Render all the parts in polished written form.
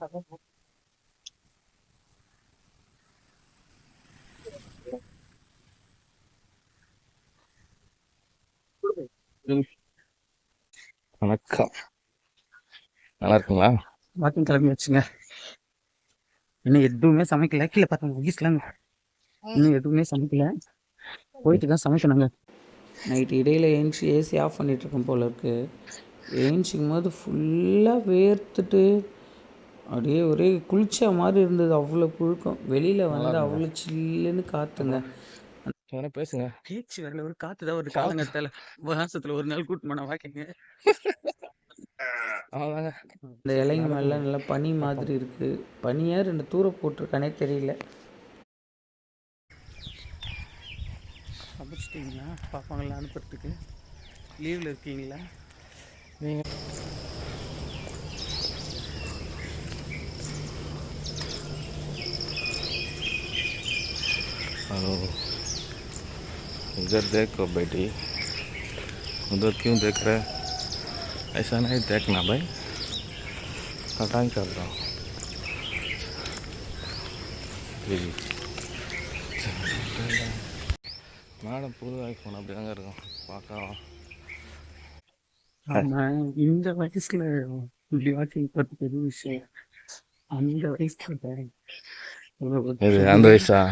வணக்கம். நல்லா இருக்குங்களா? வாக்கிங் கிளம்பி வச்சுங்க. இன்னும் எதுவுமே சமைக்கல. கீழே பார்த்தோம் வீஸ்லாங்க. இன்னும் எதுவுமே சமைக்கல. போயிட்டு தான் சமைக்கணுங்க. நைட்டு இடையில ஏஞ்சி ஏசி ஆஃப் பண்ணிட்டு இருக்கோம் போல இருக்கு. ஏஞ்சிக்கும் போது ஃபுல்லாக வேர்த்துட்டு அப்படியே ஒரே குளிச்ச மாதிரி இருந்தது. அவ்வளோ புழுக்கம். வெளியில் நல்லா வந்து இருக்குங்களா? அவ்வளோ சில்லுன்னு காற்றுங்க. வேணா பேசுங்க. பேச்சு வரல, ஒரு காற்று தான் ஒரு காலங்கத்தால் மாசத்தில் ஒரு நாள் கூட்டு போன வாக்கிங்க. அவ்வளோதாங்க. இந்த இலைங்க நடக்கும். மேலாம் நல்லா பனி மாதிரி இருக்குது. பனியாக 2 தூர போட்டிருக்கானே தெரியல. சமைச்சிட்டிங்களா? பாப்பாங்களாம் அனுப்புறதுக்கு லீவில் இருக்கீங்களா? நீங்கள் इधर देखो बेटी, उधर क्यों देख रहे? ऐसा नहीं देखना भाई, हटाई कर रहा हूँ। மேடம் புது ஐஃபோன் அப்படி தாங்க இருக்கும் பார்க்கலாம். ஆமாம், இந்த வயசில் இப்படி வாக்கிங் போகிறது பெரிய விஷயம். அந்த வயசில் இது அந்த வயசா?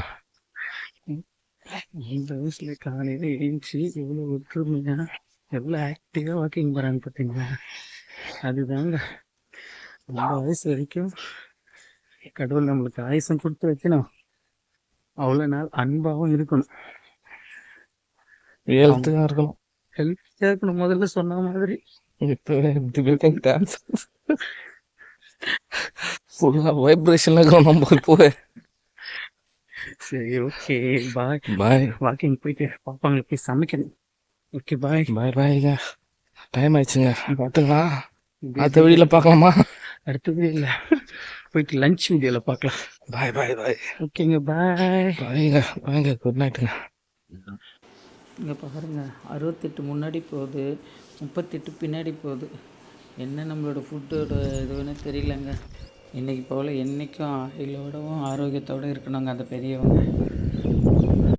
இந்த வயசில் காலையில் எழுந்துச்சி எவ்வளோ ஒற்றுமையாக எவ்வளோ ஆக்டிவாக வாக்கிங் போகிறாங்க பார்த்தீங்களா? அதுதாங்க அந்த வயசு வரைக்கும் கடவுள் நம்மளுக்கு ஆயுசம் கொடுத்து வைக்கணும். அவ்வளோ நாள் அன்பாகவும் இருக்கணும், ஹெல்த்தாக இருக்கணும், ஹெல்த்தியாக இருக்கணும். முதல்ல சொன்ன மாதிரி இப்போ டான்ஸ் ஃபுல்லாக வைப்ரேஷனில் இருக்கணும் நம்ம இப்போ. சரி, ஓகே, பாய். பாய். வாக்கிங் போயிட்டு பாப்பாங்களுக்கு போய் சமைக்கணும். ஓகே, பாய். பாய் பாய்ங்க. டைம் ஆயிடுச்சுங்க. பார்த்துங்களா? அடுத்த வீடியோவில் பார்க்கலாமா? அடுத்த வீடியோவில் போயிட்டு லஞ்ச் வீடியோவில் பார்க்கலாம். பாய் பாய் பாய். ஓகேங்க, பாய். பாய்ங்க பாய்ங்க. குட் நைட்டுங்க. இங்கே பாருங்க, 68 முன்னாடி போகுது, 38 பின்னாடி போகுது. என்ன நம்மளோட ஃபுட்டோட இதுன்னு தெரியலங்க. இன்றைக்கி போல் என்றைக்கும் ஆயிலோடவும் ஆரோக்கியத்தோடு இருக்கணுங்க அந்த பெரியவங்க.